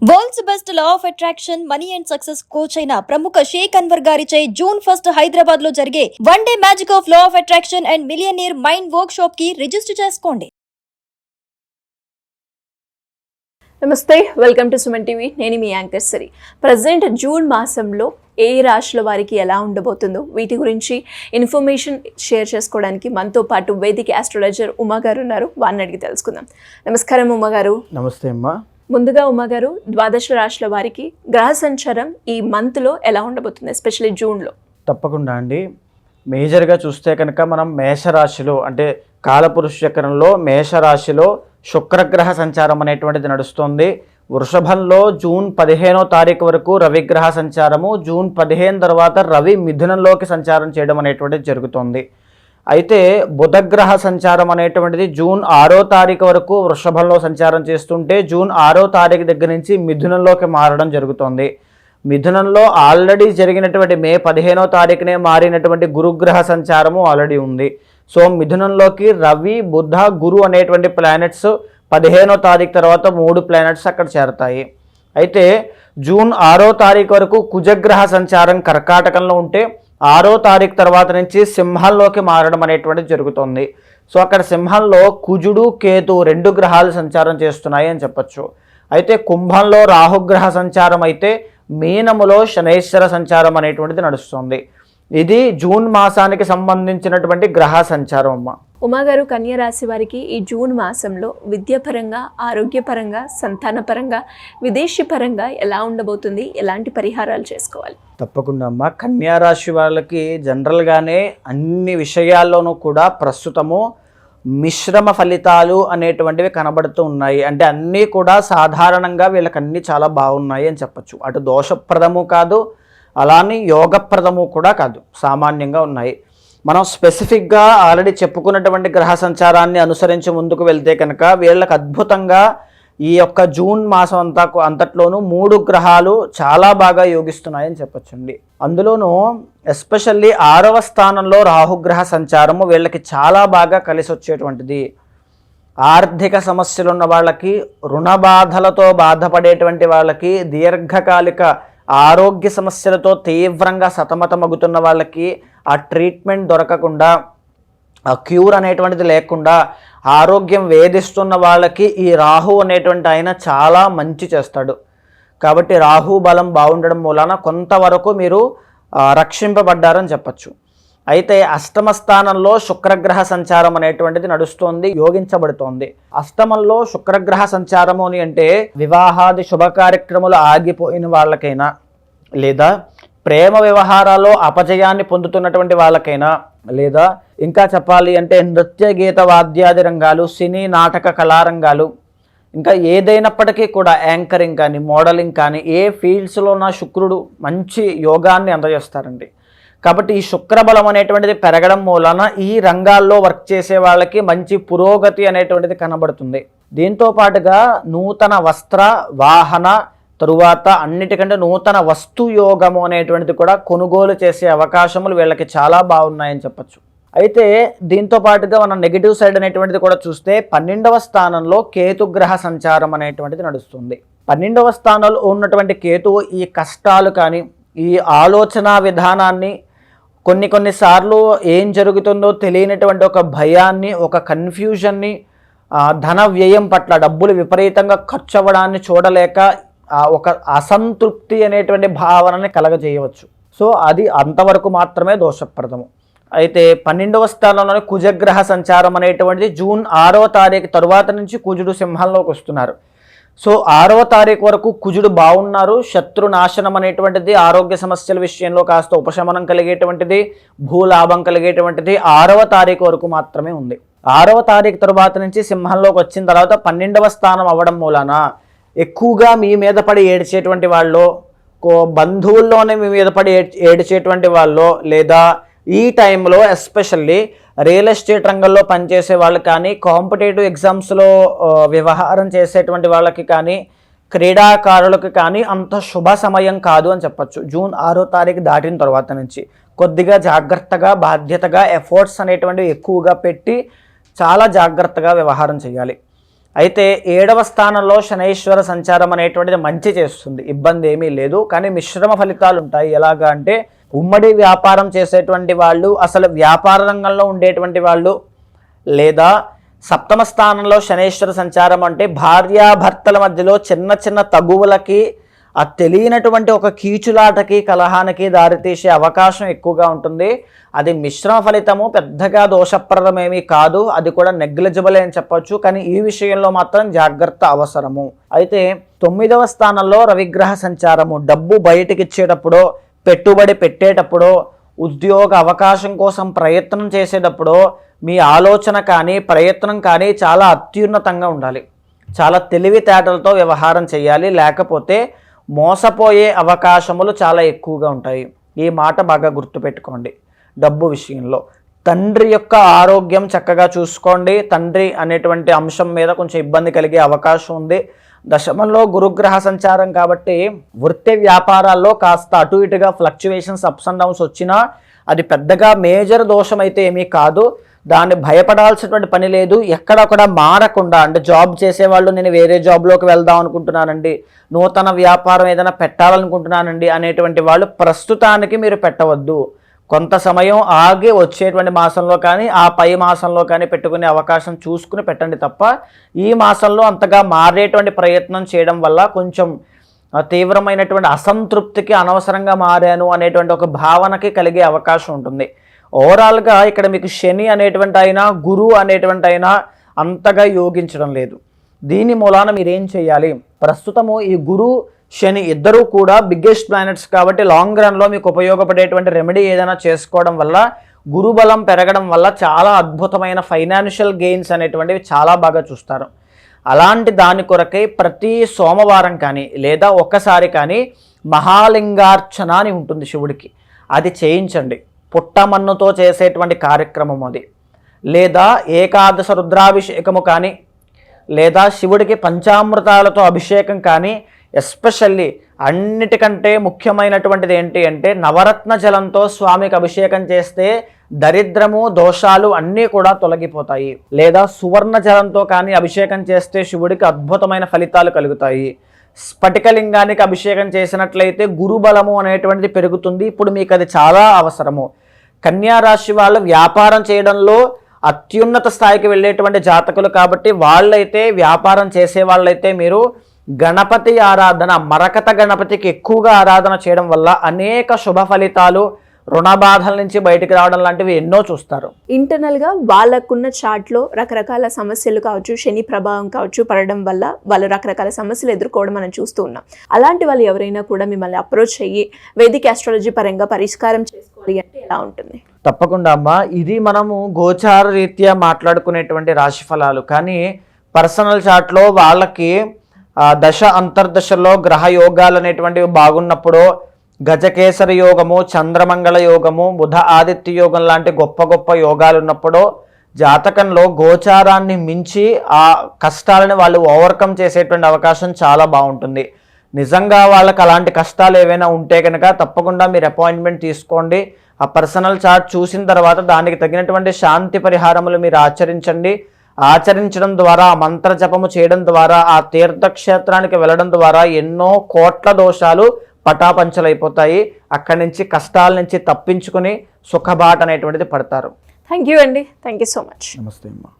World's best law of attraction money and success coach అయిన ప్రముఖ షేక్ అన్వర్ గారిచే జూన్ 1 హైదరాబాద్ లో జరిగే one day magic of law of attraction and millionaire mind work shop కి register చేసుకోండి. నమస్తే, వెల్కమ్ టు సుమన్ టీవీ. నేను మీ యాంకర్ సరి. ప్రజెంట్ జూన్ మాసంలో ఏ రాశుల వారికి ఎలా ఉండబోతుందో వీటి గురించి ఇన్ఫర్మేషన్ షేర్ చేసుకోవడానికి మనతో పాటు వేదిక ఆస్ట్రాలజర్ ఉమా గారు ఉన్నారు. వారిని అడిగి తెలుసుకుందాం. నమస్కారం ఉమా గారు. నమస్తే అమ్మా. ముందుగా ఉమా గారు, ద్వాదశ రాశుల వారికి గ్రహ సంచారం ఈ మంత్లో ఎలా ఉండబోతుంది, ఎస్పెషల్లీ జూన్లో? తప్పకుండా అండి. మేజర్గా చూస్తే కనుక మనం మేషరాశిలో అంటే కాలపురుష చక్రంలో మేషరాశిలో శుక్రగ్రహ సంచారం అనేటువంటిది నడుస్తుంది. వృషభంలో జూన్ 15వ తారీఖు వరకు రవిగ్రహ సంచారము, జూన్ 15 తర్వాత రవి మిథునంలోకి సంచారం చేయడం అనేటువంటిది జరుగుతుంది. అయితే బుధగ్రహ సంచారం అనేటువంటిది జూన్ 6వ తారీఖు వరకు వృషభంలో సంచారం చేస్తుంటే జూన్ 6వ తారీఖు దగ్గర నుంచి మిథునంలోకి మారడం జరుగుతుంది. మిథునంలో ఆల్రెడీ జరిగినటువంటి మే 15వ తారీఖునే మారినటువంటి గురుగ్రహ సంచారము ఆల్రెడీ ఉంది. సో మిథునంలోకి రవి, బుధ, గురు అనేటువంటి ప్లానెట్స్ 15వ తారీఖు తర్వాత 3 ప్లానెట్స్ అక్కడ చేరతాయి. అయితే జూన్ 6వ తారీఖు వరకు కుజగ్రహ సంచారం కర్కాటకంలో ఉంటే 6వ తారీఖు తర్వాత నుంచి సింహంలోకి మారడం అనేటువంటిది జరుగుతుంది. సో అక్కడ సింహంలో కుజుడు, కేతు 2 గ్రహాలు సంచారం చేస్తున్నాయి అని చెప్పచ్చు. అయితే కుంభంలో రాహుగ్రహ సంచారం అయితే మీనములో శనైశ్వర సంచారం అనేటువంటిది నడుస్తుంది. ఇది జూన్ మాసానికి సంబంధించినటువంటి గ్రహ సంచారం అమ్మ. ఉమా గారు, కన్యా రాశి వారికి ఈ జూన్ మాసంలో విద్యాపరంగా, ఆరోగ్యపరంగా, సంతానపరంగా, విదేశీ పరంగా ఎలా ఉండబోతుంది? ఎలాంటి పరిహారాలు చేసుకోవాలి? తప్పకుండా అమ్మ. కన్యా రాశి వాళ్ళకి జనరల్గానే అన్ని విషయాల్లోనూ కూడా ప్రస్తుతము మిశ్రమ ఫలితాలు అనేటువంటివి కనబడుతూ ఉన్నాయి. అంటే అన్నీ కూడా సాధారణంగా వీళ్ళకి అన్నీ చాలా బాగున్నాయి అని చెప్పచ్చు. అటు దోషప్రదము కాదు, అలానే యోగప్రదము కూడా కాదు, సామాన్యంగా ఉన్నాయి. మనం స్పెసిఫిక్గా ఆల్రెడీ చెప్పుకున్నటువంటి గ్రహ సంచారాన్ని అనుసరించి ముందుకు వెళ్తే కనుక వీళ్ళకి అద్భుతంగా ఈ యొక్క జూన్ మాసం అంతట్లోనూ 3 గ్రహాలు చాలా బాగా యోగిస్తున్నాయని చెప్పొచ్చండి. అందులోనూ ఎస్పెషల్లీ 6వ స్థానంలో రాహుగ్రహ సంచారము వీళ్ళకి చాలా బాగా కలిసి వచ్చేటువంటిది. ఆర్థిక సమస్యలు ఉన్న వాళ్ళకి, రుణ బాధలతో బాధపడేటువంటి వాళ్ళకి, దీర్ఘకాలిక ఆరోగ్య సమస్యలతో తీవ్రంగా సతమతమగుతున్న వాళ్ళకి ఆ ట్రీట్మెంట్ దొరకకుండా, ఆ క్యూర్ అనేటువంటిది లేకుండా ఆరోగ్యం వేధిస్తున్న వాళ్ళకి ఈ రాహు అనేటువంటి ఆయన చాలా మంచి చేస్తాడు. కాబట్టి రాహు బలం బాగుండడం మూలాన కొంతవరకు మీరు రక్షింపబడ్డారని చెప్పచ్చు. అయితే అష్టమ స్థానంలో శుక్రగ్రహ సంచారం అనేటువంటిది నడుస్తోంది, యోగించబడుతోంది. అష్టమంలో శుక్రగ్రహ సంచారము అని అంటే వివాహాది శుభ కార్యక్రమాలు ఆగిపోయిన వాళ్ళకైనా, లేదా ప్రేమ వ్యవహారాల్లో అపజయాన్ని పొందుతున్నటువంటి వాళ్ళకైనా, లేదా ఇంకా చెప్పాలి అంటే నృత్య, గీత, వాద్యాది రంగాలు, సినీ, నాటక కళారంగాలు, ఇంకా ఏదైనప్పటికీ కూడా యాంకరింగ్ కానీ, మోడలింగ్ కానీ, ఏ ఫీల్డ్స్లో ఉన్న శుక్రుడు మంచి యోగాన్ని అందజేస్తారండి. కాబట్టి ఈ శుక్రబలం అనేటువంటిది పెరగడం మూలన ఈ రంగాల్లో వర్క్ చేసే వాళ్ళకి మంచి పురోగతి అనేటువంటిది కనబడుతుంది. దీంతో పాటుగా నూతన వస్త్ర, వాహన, తరువాత అన్నిటికంటే నూతన వస్తు యోగము అనేటువంటిది కూడా కొనుగోలు చేసే అవకాశములు వీళ్ళకి చాలా బాగున్నాయని చెప్పచ్చు. అయితే దీంతో పాటుగా మనం నెగిటివ్ సైడ్ అనేటువంటిది కూడా చూస్తే 12వ స్థానంలో కేతుగ్రహ సంచారం అనేటువంటిది నడుస్తుంది. 12వ స్థానంలో ఉన్నటువంటి కేతువు ఈ కష్టాలు కానీ, ఈ ఆలోచన విధానాన్ని, కొన్నిసార్లు ఏం జరుగుతుందో తెలియనటువంటి ఒక భయాన్ని, ఒక కన్ఫ్యూజన్ని, ధన వ్యయం పట్ల డబ్బులు విపరీతంగా ఖర్చు అవ్వడాన్ని చూడలేక ఒక అసంతృప్తి అనేటువంటి భావనని కలగజేయవచ్చు. సో అది అంతవరకు మాత్రమే దోషప్రదము. అయితే 12వ స్థానంలోనే కుజగ్రహ సంచారం అనేటువంటిది జూన్ 6వ తారీఖు తరువాత నుంచి కుజుడు సింహంలోకి వస్తున్నారు. సో 6వ తారీఖు వరకు కుజుడు బాగున్నారు. శత్రు నాశనం అనేటువంటిది, ఆరోగ్య సమస్యల విషయంలో కాస్త ఉపశమనం కలిగేటువంటిది, భూలాభం కలిగేటువంటిది 6వ తారీఖు వరకు మాత్రమే ఉంది. 6వ తారీఖు తరువాత నుంచి సింహంలోకి వచ్చిన తర్వాత 12వ స్థానం అవ్వడం మూలాన ఎక్కువగా మీ మీద పడి ఏడ్చేటువంటి వాళ్ళు, బంధువుల్లోనే మీ మీద పడి ఏడ్చేటువంటి వాళ్ళు, లేదా ఈ టైంలో ఎస్పెషల్లీ రియల్ ఎస్టేట్ రంగంలో పనిచేసే వాళ్ళు కానీ, కాంపిటేటివ్ ఎగ్జామ్స్లో వ్యవహారం చేసేటువంటి వాళ్ళకి కానీ, క్రీడాకారులకు కానీ అంత శుభ సమయం కాదు అని చెప్పచ్చు. జూన్ 6వ తారీఖు దాటిన తర్వాత నుంచి కొద్దిగా జాగ్రత్తగా, బాధ్యతగా, ఎఫర్ట్స్ అనేటువంటివి ఎక్కువగా పెట్టి చాలా జాగ్రత్తగా వ్యవహారం చేయాలి. అయితే 7వ స్థానంలో శనైశ్వర సంచారం అనేటువంటిది మంచి చేస్తుంది, ఇబ్బంది ఏమీ లేదు. కానీ మిశ్రమ ఫలితాలు ఉంటాయి. ఎలాగా అంటే ఉమ్మడి వ్యాపారం చేసేటువంటి వాళ్ళు, అసలు వ్యాపార రంగంలో ఉండేటువంటి వాళ్ళు, లేదా 7వ స్థానంలో శనైశ్వర సంచారం అంటే భార్యాభర్తల మధ్యలో చిన్న చిన్న తగువులకి, ఆ తెలియనటువంటి ఒక కీచులాటకి, కలహానికి దారితీసే అవకాశం ఎక్కువగా ఉంటుంది. అది మిశ్రమ ఫలితము, పెద్దగా దోషప్రదమేమీ కాదు, అది కూడా నెగ్లిజిబుల్ అని చెప్పొచ్చు. కానీ ఈ విషయంలో మాత్రం జాగ్రత్త అవసరము. అయితే 9వ స్థానంలో రవిగ్రహ సంచారము, డబ్బు బయటికి ఇచ్చేటప్పుడు, పెట్టుబడి పెట్టేటప్పుడు, ఉద్యోగ అవకాశం కోసం ప్రయత్నం చేసేటప్పుడు మీ ఆలోచన కానీ ప్రయత్నం కానీ చాలా అత్యున్నతంగా ఉండాలి. చాలా తెలివితేటలతో వ్యవహారం చేయాలి, లేకపోతే మోసపోయే అవకాశములు చాలా ఎక్కువగా ఉంటాయి. ఈ మాట బాగా గుర్తుపెట్టుకోండి. డబ్బు విషయంలో తండ్రి యొక్క ఆరోగ్యం చక్కగా చూసుకోండి. తండ్రి అనేటువంటి అంశం మీద కొంచెం ఇబ్బంది కలిగే అవకాశం ఉంది. దశమంలో గురుగ్రహ సంచారం కాబట్టి వృత్తి వ్యాపారాల్లో కాస్త అటు ఇటుగా ఫ్లక్చువేషన్స్, అప్స్ అండ్ డౌన్స్ వచ్చినా అది పెద్దగా మేజర్ దోషం అయితే ఏమీ కాదు. దాన్ని భయపడాల్సినటువంటి పని లేదు. ఎక్కడ కూడా మారకుండా, అంటే జాబ్ చేసేవాళ్ళు నేను వేరే జాబ్లోకి వెళ్దాం అనుకుంటున్నానండి, నూతన వ్యాపారం ఏదైనా పెట్టాలనుకుంటున్నానండి అనేటువంటి వాళ్ళు ప్రస్తుతానికి మీరు పెట్టవద్దు. కొంత సమయం ఆగి వచ్చేటువంటి మాసంలో కానీ ఆ పై మాసంలో కానీ పెట్టుకునే అవకాశం చూసుకుని పెట్టండి తప్ప ఈ మాసంలో అంతగా మారేటువంటి ప్రయత్నం చేయడం వల్ల కొంచెం తీవ్రమైనటువంటి అసంతృప్తికి, అనవసరంగా మారాను అనేటువంటి ఒక భావనకి కలిగే అవకాశం ఉంటుంది. ఓవరాల్గా ఇక్కడ మీకు శని అనేటువంటి అయినా, గురువు అనేటువంటి అయినా అంతగా యోగించడం లేదు. దీని మూలాన మీరేం చేయాలి? ప్రస్తుతము ఈ గురు శని ఇద్దరూ కూడా బిగ్గెస్ట్ ప్లానెట్స్ కాబట్టి లాంగ్ రన్లో మీకు ఉపయోగపడేటువంటి రెమెడీ ఏదైనా చేసుకోవడం వల్ల, గురుబలం పెరగడం వల్ల చాలా అద్భుతమైన ఫైనాన్షియల్ గెయిన్స్ అనేటువంటివి చాలా బాగా చూస్తారు. అలాంటి దాని కొరకై ప్రతి సోమవారం కానీ లేదా ఒక్కసారి కానీ మహాలింగార్చన అని ఉంటుంది శివుడికి, అది చేయించండి. పుట్టమన్నుతో చేసేటువంటి కార్యక్రమం అది. లేదా ఏకాదశ రుద్రాభిషేకము కానీ, లేదా శివుడికి పంచామృతాలతో అభిషేకం కానీ, ఎస్పెషల్లీ అన్నిటికంటే ముఖ్యమైనటువంటిది ఏంటి అంటే నవరత్న జలంతో స్వామికి అభిషేకం చేస్తే దరిద్రము, దోషాలు అన్నీ కూడా తొలగిపోతాయి. లేదా సువర్ణ జలంతో కానీ అభిషేకం చేస్తే శివుడికి అద్భుతమైన ఫలితాలు కలుగుతాయి. స్ఫటికలింగానికి అభిషేకం చేసినట్లయితే గురుబలము అనేటువంటిది పెరుగుతుంది. ఇప్పుడు మీకు అది చాలా అవసరము. కన్యా రాశి వాళ్ళు వ్యాపారం చేయడంలో అత్యున్నత స్థాయికి వెళ్ళేటువంటి జాతకులు కాబట్టి వాళ్ళైతే, వ్యాపారం చేసే వాళ్ళైతే మీరు గణపతి ఆరాధన, మరకత గణపతికి ఎక్కువగా ఆరాధన చేయడం వల్ల అనేక శుభ ఫలితాలు, రుణ బాధల నుంచి బయటికి రావడం లాంటివి ఎన్నో చూస్తారు. ఇంటర్నల్గా వాళ్ళకున్న చార్ట్లో రకరకాల సమస్యలు కావచ్చు, శని ప్రభావం కావచ్చు పడడం వల్ల వాళ్ళు రకరకాల సమస్యలు ఎదుర్కోవడం మనం చూస్తూ ఉన్నాం. అలాంటి వాళ్ళు ఎవరైనా కూడా మిమ్మల్ని అప్రోచ్ అయ్యి వేదిక ఆస్ట్రాలజీ పరంగా పరిష్కారం చేసుకోవాలి అంటే ఎలా ఉంటుంది? తప్పకుండా అమ్మా. ఇది మనము గోచార రీత్యా మాట్లాడుకునేటువంటి రాశి ఫలాలు. కానీ పర్సనల్ చార్ట్లో వాళ్ళకి దశ అంతర్దశలో గ్రహ యోగాలు అనేటువంటివి బాగున్నప్పుడు, గజకేసరి యోగము, చంద్రమంగళ యోగము, బుధ ఆదిత్య యోగం లాంటి గొప్ప గొప్ప యోగాలు ఉన్నప్పుడు జాతకంలో గోచారాన్ని మించి ఆ కష్టాలను వాళ్ళు ఓవర్కమ్ చేసేటువంటి అవకాశం చాలా బాగుంటుంది. నిజంగా వాళ్ళకి అలాంటి కష్టాలు ఏవైనా ఉంటే కనుక తప్పకుండా మీరు అపాయింట్మెంట్ తీసుకోండి. ఆ పర్సనల్ చార్ట్ చూసిన తర్వాత దానికి తగినటువంటి శాంతి పరిహారములు మీరు ఆచరించండి. ఆచరించడం ద్వారా, మంత్ర జపము చేయడం ద్వారా, ఆ తీర్థక్షేత్రానికి వెళ్ళడం ద్వారా ఎన్నో కోట్ల దోషాలు పటాపంచలైపోతాయి. అక్కడి నుంచి కష్టాల నుంచి తప్పించుకుని సుఖబాట అనేటువంటిది పడతారు. థ్యాంక్ యూ అండి. Thank you so much. నమస్తే అమ్మా.